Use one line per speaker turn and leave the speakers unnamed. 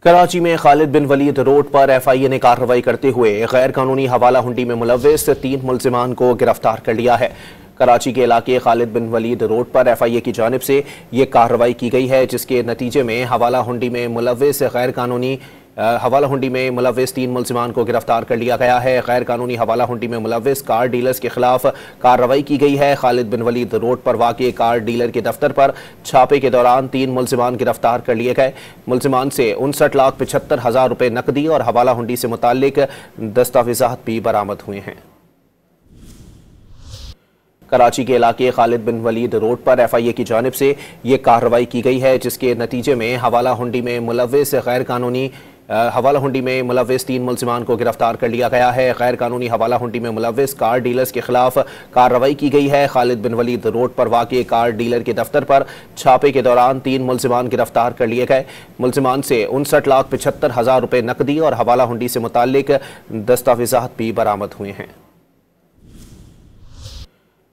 कराची में खालिद बिन वलीद रोड पर एफआईए ने कार्रवाई करते हुए गैर कानूनी हवाला हुंडी में मुलव्विस 3 मुल्जिमान को गिरफ्तार कर लिया है। कराची के इलाके खालिद बिन वलीद रोड पर एफआईए की जानिब से ये कार्रवाई की गई है, जिसके नतीजे में हवाला हुंडी में मुलव्विस गैर कानूनी हवाला हुंडी में मुलव्विस 3 मुल्जिमान को गिरफ्तार कर लिया गया है। गैर कानूनी हवाला हुंडी में मुलव्विस कार डीलर्स के खिलाफ कार्रवाई की गई है। खालिद बिन वलीद रोड पर वाक़ कार डीलर के दफ्तर पर छापे के दौरान 3 मुल्जिमान गिरफ्तार कर लिए गए। मुल्जिमान से 59,75,000 रुपये नकदी और हवाला हुंडी से मुताल्लिक दस्तावेज़ात भी बरामद हुए हैं। कराची के इलाके खालिद बिन वलीद रोड पर एफआईए की जानिब से ये कार्रवाई की गई है, जिसके नतीजे में हवाला हुंडी में मुलव्विस गैर कानूनी हवाला हुंडी में मुलव्विस 3 मुल्जिमान को गिरफ्तार कर लिया गया है। गैर कानूनी हवाला हुंडी में मुलव्विस कार डीलर्स के खिलाफ कार्रवाई की गई है। खालिद बिन वलीद रोड पर वाक़ कार डीलर के दफ्तर पर छापे के दौरान 3 मुल्जिमान गिरफ्तार कर लिए गए। मुल्जिमान से 59,75,000 रुपये नकदी और हवाला हुंडी से मुताल्लिक दस्तावेज़ात भी बरामद हुए हैं।